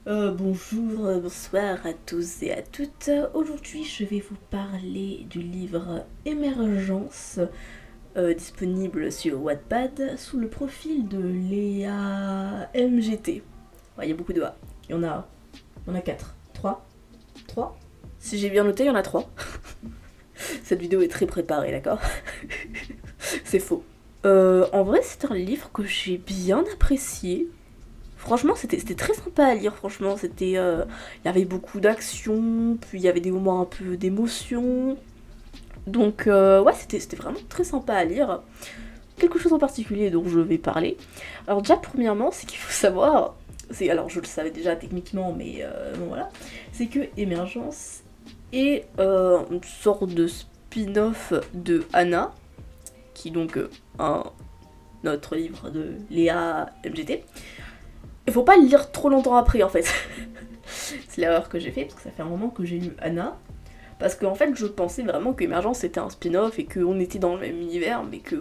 Bonjour, bonsoir à tous et à toutes. Aujourd'hui, je vais vous parler du livre Émergence, disponible sur Wattpad, sous le profil de Léa MGT. Ouais, il y a beaucoup de A. Il y en a 4. 3. 3. Si j'ai bien noté, il y en a 3. Cette vidéo est très préparée, d'accord? C'est faux. En vrai, c'est un livre que j'ai bien apprécié. Franchement, c'était très sympa à lire, franchement. Il y avait beaucoup d'action, puis il y avait des moments un peu d'émotion. Donc, ouais, c'était vraiment très sympa à lire. Quelque chose en particulier dont je vais parler. Alors, déjà, premièrement, c'est qu'il faut savoir. Alors, je le savais déjà techniquement, mais bon, voilà. C'est que Émergence est une sorte de spin-off de Anna, qui est donc un autre livre de Léa MGT. Il faut pas le lire trop longtemps après en fait. C'est l'erreur que j'ai fait parce que ça fait un moment que j'ai lu Anna. Parce qu'en fait je pensais vraiment que Émergence c'était un spin-off et qu'on était dans le même univers mais que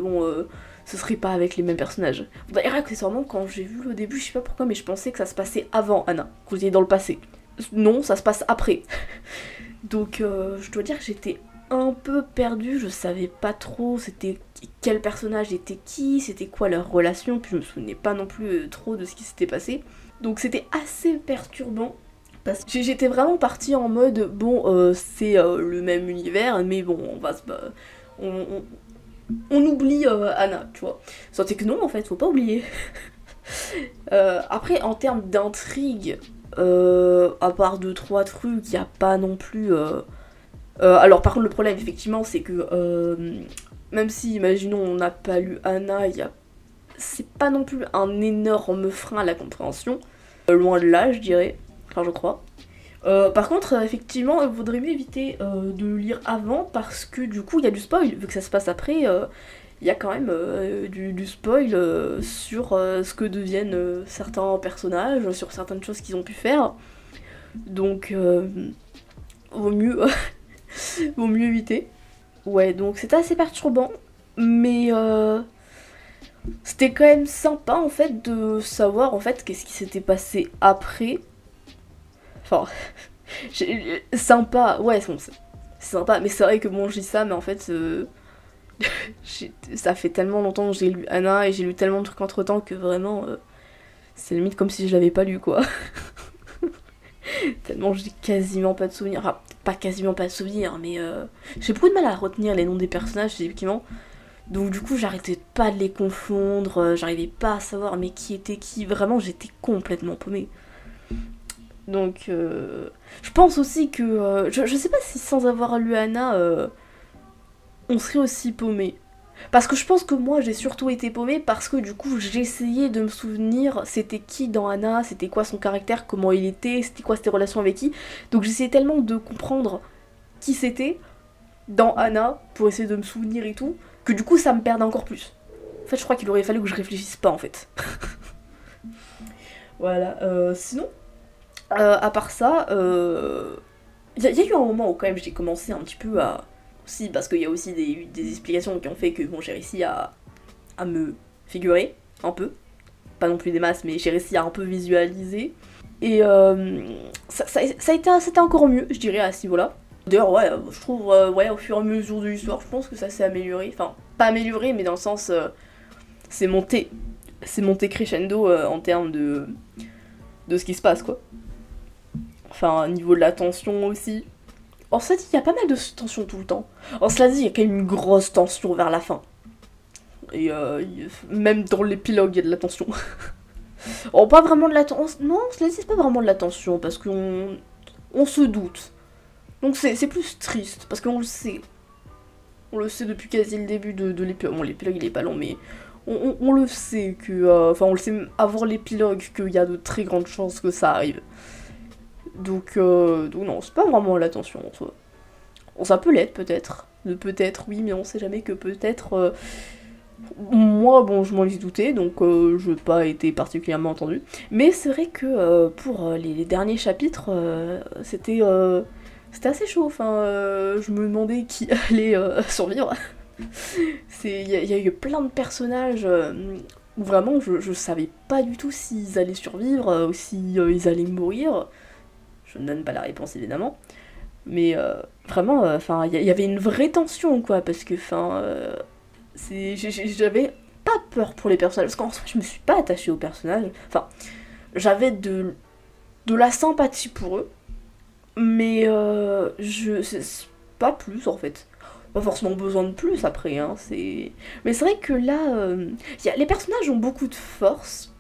ce serait pas avec les mêmes personnages. D'ailleurs accessoirement quand j'ai vu le début, je sais pas pourquoi mais je pensais que ça se passait avant Anna, qu'on était dans le passé. Non, ça se passe après. Donc je dois dire que j'étais un peu perdue, je savais pas trop c'était quel personnage était qui, c'était quoi leur relation, puis je me souvenais pas non plus trop de ce qui s'était passé. Donc c'était assez perturbant, parce que j'étais vraiment partie en mode, bon, c'est le même univers, mais bon, on oublie Anna, tu vois. Sauf que non, en fait, faut pas oublier. Après, en termes d'intrigue, à part 2-3 trucs, il y a pas non plus... alors par contre le problème effectivement c'est que même si imaginons on n'a pas lu Anna, c'est pas non plus un énorme frein à la compréhension, loin de là je dirais, enfin je crois. Par contre effectivement il vaudrait mieux éviter de lire avant parce que du coup il y a du spoil, vu que ça se passe après, il y a quand même du spoil sur ce que deviennent certains personnages, sur certaines choses qu'ils ont pu faire. Donc vaut mieux vaut mieux éviter. Ouais, donc c'était assez perturbant, mais c'était quand même sympa en fait de savoir en fait qu'est-ce qui s'était passé après. Enfin, sympa, ouais, c'est sympa, mais c'est vrai que bon, je dis ça, mais en fait, ça fait tellement longtemps que j'ai lu Anna et j'ai lu tellement de trucs entre temps que vraiment, c'est limite comme si je l'avais pas lu quoi. Tellement j'ai quasiment pas de souvenirs. Enfin, pas quasiment pas de souvenirs, mais j'ai beaucoup de mal à retenir les noms des personnages, effectivement. Donc du coup, j'arrêtais pas de les confondre, j'arrivais pas à savoir mais qui était qui. Vraiment, j'étais complètement paumée. Donc, je pense aussi que... je sais pas si sans avoir lu Anna, on serait aussi paumé. Parce que je pense que moi j'ai surtout été paumée parce que du coup j'essayais de me souvenir c'était qui dans Anna, c'était quoi son caractère, comment il était, c'était quoi ses relations avec qui. Donc j'essayais tellement de comprendre qui c'était dans Anna pour essayer de me souvenir et tout, que du coup ça me perdait encore plus. En fait je crois qu'il aurait fallu que je réfléchisse pas en fait. Voilà, sinon, à part ça, y a eu un moment où quand même j'ai commencé un petit peu à... Aussi parce qu'il y a aussi des explications qui ont fait que bon j'ai réussi à me figurer un peu, pas non plus des masses, mais j'ai réussi à un peu visualiser. Et c'était encore mieux, je dirais, à ce niveau-là. D'ailleurs, ouais, je trouve, ouais, au fur et à mesure de l'histoire, je pense que ça s'est amélioré. Enfin, pas amélioré, mais dans le sens, c'est monté. C'est monté crescendo en termes de ce qui se passe, quoi. Enfin, au niveau de la tension aussi. En fait, il y a pas mal de tension tout le temps. En cela dit, il y a quand même une grosse tension vers la fin. Et même dans l'épilogue, il y a de la tension. Oh, pas vraiment de la tension. Non, cela dit, c'est pas vraiment de la tension, parce qu'on se doute. Donc c'est plus triste, parce qu'on le sait. On le sait depuis quasi le début de l'épilogue. Bon, l'épilogue, il est pas long, mais on le sait que... Enfin, on le sait avant l'épilogue qu'il y a de très grandes chances que ça arrive. Donc non, c'est pas vraiment la tension en soi. Bon, ça peut l'être peut-être. Peut-être oui, mais on sait jamais que peut-être... moi, bon, je m'en ai douté, donc je n'ai pas été particulièrement entendue. Mais c'est vrai que pour les derniers chapitres, c'était assez chaud. Enfin, je me demandais qui allait survivre. Il y a eu plein de personnages où vraiment je savais pas du tout s'ils allaient survivre ou si ils allaient mourir. Je ne donne pas la réponse évidemment. Mais vraiment, enfin, il y avait une vraie tension, quoi, parce que, enfin, j'avais pas peur pour les personnages, parce qu'en soi, je me suis pas attachée aux personnages. Enfin, j'avais de la sympathie pour eux, mais c'est pas plus, en fait. Pas forcément besoin de plus, après, hein, c'est... Mais c'est vrai que là, les personnages ont beaucoup de force.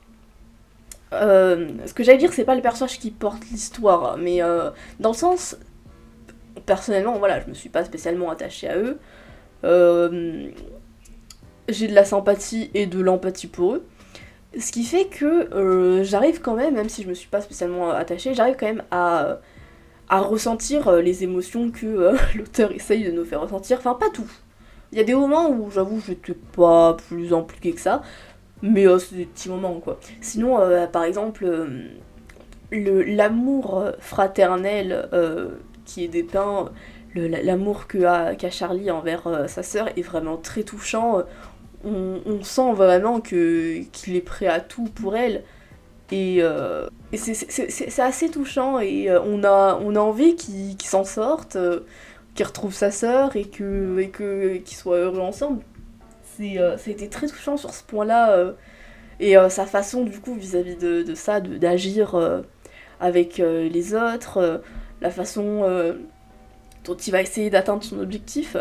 Ce que j'allais dire, c'est pas les personnages qui portent l'histoire, mais dans le sens personnellement, voilà, je me suis pas spécialement attachée à eux. J'ai de la sympathie et de l'empathie pour eux. Ce qui fait que j'arrive quand même si je me suis pas spécialement attachée, j'arrive quand même à ressentir les émotions que l'auteur essaye de nous faire ressentir. Enfin, pas tout. Il y a des moments où j'avoue j'étais pas plus impliquée que ça, mais c'est des petits moments quoi. Sinon, par exemple, l'amour fraternel qui est dépeint, l'amour qu'a Charlie envers sa sœur est vraiment très touchant. On sent vraiment qu'il est prêt à tout pour elle. Et c'est assez touchant et on a envie qu'il s'en sorte, qu'il retrouve sa sœur et qu'ils soient heureux ensemble. Ça a été très touchant sur ce point-là. Et sa façon du coup vis-à-vis de ça, d'agir avec les autres, la façon dont il va essayer d'atteindre son objectif.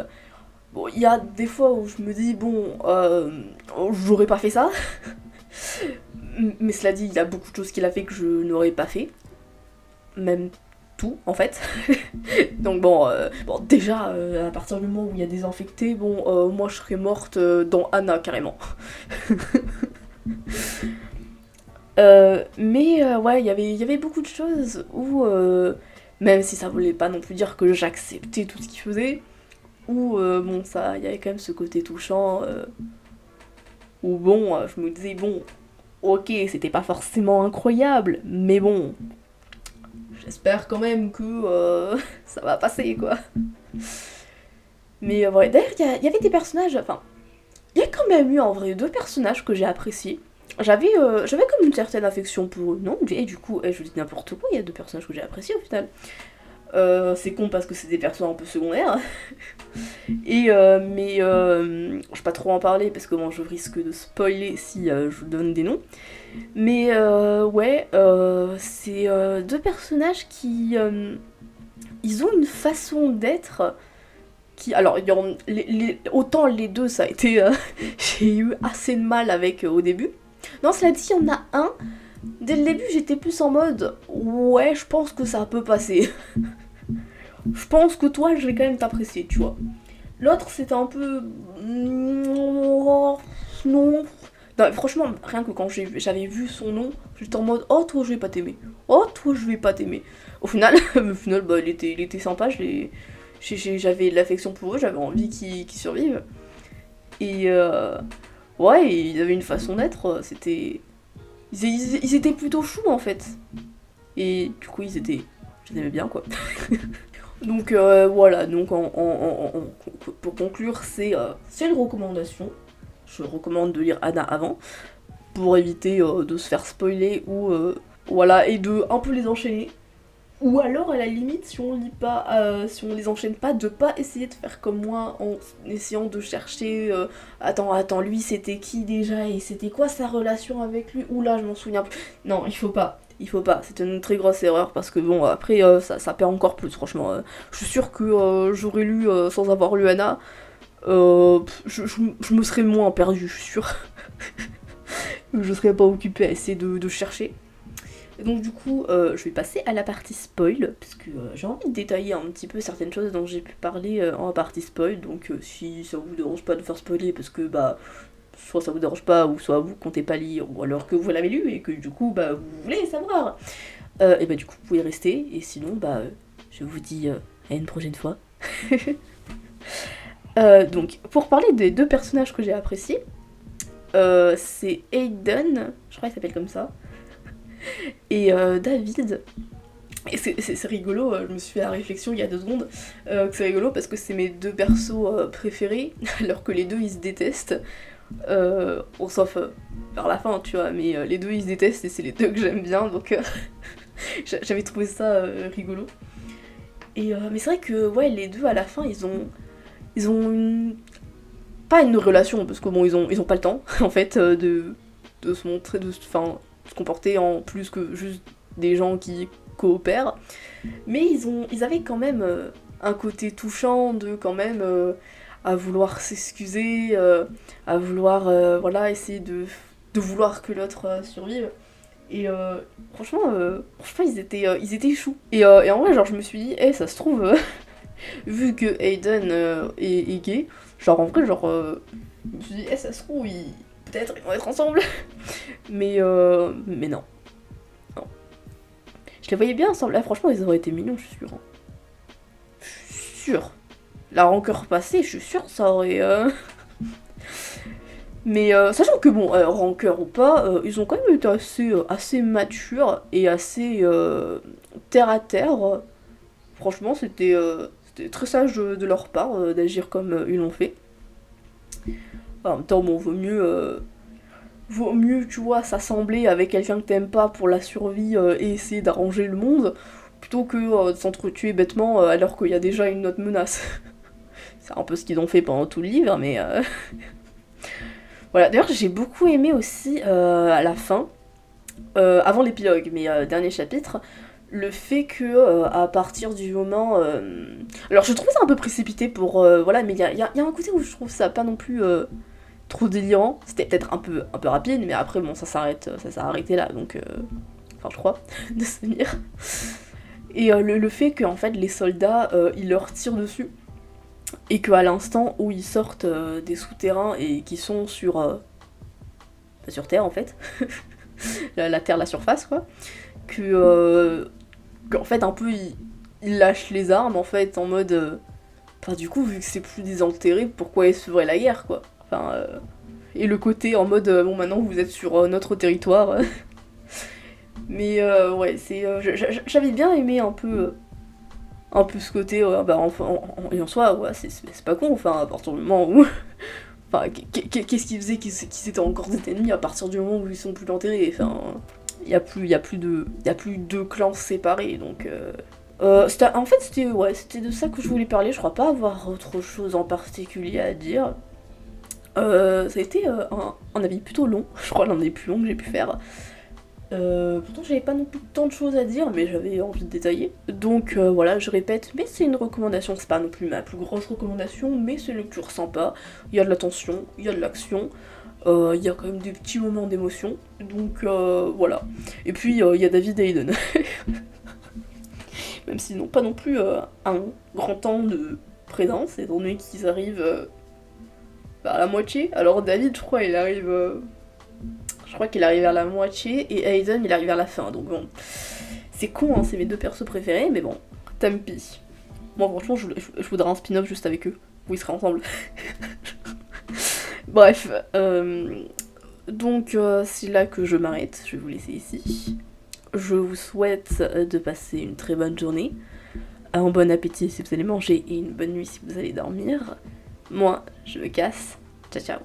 Bon, il y a des fois où je me dis, bon, j'aurais pas fait ça. Mais cela dit, il y a beaucoup de choses qu'il a fait que je n'aurais pas fait. Même tout, en fait. Donc bon, déjà, à partir du moment où il y a des infectés, bon, moi je serais morte dans Anna, carrément. Ouais, il y avait beaucoup de choses où, même si ça voulait pas non plus dire que j'acceptais tout ce qu'il faisait, où, bon, ça, il y avait quand même ce côté touchant, où bon, je me disais, bon, ok, c'était pas forcément incroyable, mais bon, j'espère quand même que ça va passer, quoi. Mais ouais, d'ailleurs, il y avait des personnages, enfin, il y a quand même eu en vrai 2 personnages que j'ai appréciés. J'avais comme une certaine affection pour eux, non? Et du coup, je dis n'importe quoi, il y a 2 personnages que j'ai appréciés au final. C'est con parce que c'est des personnages un peu secondaires. Mais je vais pas trop en parler parce que bon, je risque de spoiler si je vous donne des noms. Mais ouais, c'est 2 personnages qui... ils ont une façon d'être qui... Alors, autant les deux, ça a été... j'ai eu assez de mal avec au début. Non, cela dit, il y en a un. Dès le début, j'étais plus en mode... Ouais, je pense que ça peut passer. Je pense que toi, je vais quand même t'apprécier, tu vois. L'autre, c'était un peu... Non. Non, franchement, rien que quand j'avais vu son nom, j'étais en mode oh toi je vais pas t'aimer, oh toi je vais pas t'aimer. Au final, bah, il était sympa, j'avais de l'affection pour eux, j'avais envie qu'ils survivent. Et ouais, ils avaient une façon d'être, c'était... Ils étaient plutôt choux en fait. Et du coup je les aimais bien quoi. Donc voilà, donc pour conclure, c'est une recommandation. Je recommande de lire Anna avant, pour éviter de se faire spoiler ou voilà, et de un peu les enchaîner. Ou alors à la limite, si on lit pas, si on les enchaîne pas, de pas essayer de faire comme moi en essayant de chercher attends, lui c'était qui déjà et c'était quoi sa relation avec lui? Oula, je m'en souviens plus. Non, il faut pas. C'est une très grosse erreur parce que bon, après ça perd encore plus, franchement. Je suis sûre que j'aurais lu sans avoir lu Anna, je me serais moins perdue, je suis sûre. Je serais pas occupée à essayer de chercher. Et donc du coup, je vais passer à la partie spoil, parce que j'ai envie de détailler un petit peu certaines choses dont j'ai pu parler en partie spoil, donc si ça vous dérange pas de faire spoiler, parce que bah, soit ça vous dérange pas, ou soit vous comptez pas lire, ou alors que vous l'avez lu, et que du coup, bah, vous voulez savoir, et bah du coup, vous pouvez rester, et sinon, bah, je vous dis à une prochaine fois. Donc, pour parler des 2 personnages que j'ai appréciés, c'est Aiden, je crois qu'il s'appelle comme ça, et David. Et c'est rigolo, je me suis fait la réflexion il y a 2 secondes, que c'est rigolo parce que c'est mes 2 persos préférés, alors que les 2 ils se détestent. Bon, sauf vers la fin, tu vois, mais les deux ils se détestent et c'est les deux que j'aime bien, donc j'avais trouvé ça rigolo. Et mais c'est vrai que ouais, les deux à la fin ils ont pas une relation parce que bon ils ont pas le temps en fait de se montrer, enfin se comporter en plus que juste des gens qui coopèrent, mais ils avaient quand même un côté touchant de quand même à vouloir s'excuser, à vouloir voilà essayer de vouloir que l'autre survive. Et franchement ils étaient choux. Et en vrai genre je me suis dit, ça se trouve, vu que Aiden est gay, genre en vrai genre je me suis dit, ça se trouve peut-être ils vont être ensemble. Mais non. Non. Je les voyais bien ensemble, là franchement ils auraient été mignons, je suis sûre. Hein. Je suis sûre. La rancœur passée, je suis sûre ça aurait... Mais sachant que bon, rancœur ou pas, ils ont quand même été assez matures et assez terre à terre. Franchement, c'était très sage de leur part d'agir comme ils l'ont fait. Enfin, en même temps, bon, vaut mieux, tu vois, s'assembler avec quelqu'un que t'aimes pas pour la survie et essayer d'arranger le monde, plutôt que de s'entretuer bêtement alors qu'il y a déjà une autre menace. C'est un peu ce qu'ils ont fait pendant tout le livre, mais... Voilà, d'ailleurs j'ai beaucoup aimé aussi à la fin, avant l'épilogue, mais dernier chapitre, le fait que à partir du moment... Alors je trouve ça un peu précipité pour... voilà, mais il y a un côté où je trouve ça pas non plus trop délirant. C'était peut-être un peu rapide, mais après bon ça s'est arrêté là, donc... Enfin je crois, de se tenir. Et le fait que en fait les soldats, ils leur tirent dessus. Et qu'à l'instant où ils sortent des souterrains et qui sont sur Terre en fait, la Terre, la surface quoi, qu'en fait un peu ils lâchent les armes en fait en mode, enfin du coup vu que c'est plus désenterré, pourquoi ils se feraient la guerre quoi. Enfin et le côté en mode bon maintenant vous êtes sur notre territoire. Mais ouais j'avais bien aimé un peu ce côté, bah, et en soi, ouais, c'est pas con, enfin, à partir du moment où... Enfin, qu'est-ce qu'ils faisaient qu'ils étaient encore des ennemis à partir du moment où ils sont plus enterrés, enfin... Y a plus deux clans séparés, donc... En fait, c'était de ça que je voulais parler, je crois pas avoir autre chose en particulier à dire. Ça a été un avis plutôt long, je crois l'un des plus longs que j'ai pu faire. Pourtant j'avais pas non plus tant de choses à dire, mais j'avais envie de détailler. Donc voilà, je répète, mais c'est une recommandation, c'est pas non plus ma plus grosse recommandation, mais c'est une lecture sympa, il y a de la tension, il y a de l'action, il y a quand même des petits moments d'émotion, donc voilà. Et puis il y a David et Aiden. Même s'ils n'ont pas non plus un grand temps de présence, étant donné qu'ils arrivent à la moitié. Alors David, je crois, il arrive... Je crois qu'il arrive vers la moitié et Aiden il arrive vers la fin, donc bon. C'est con, hein, c'est mes deux persos préférés, mais bon, tant pis. Moi franchement, je voudrais un spin-off juste avec eux, où ils seraient ensemble. Bref, donc c'est là que je m'arrête, je vais vous laisser ici. Je vous souhaite de passer une très bonne journée, un bon appétit si vous allez manger et une bonne nuit si vous allez dormir. Moi, je me casse. Ciao ciao.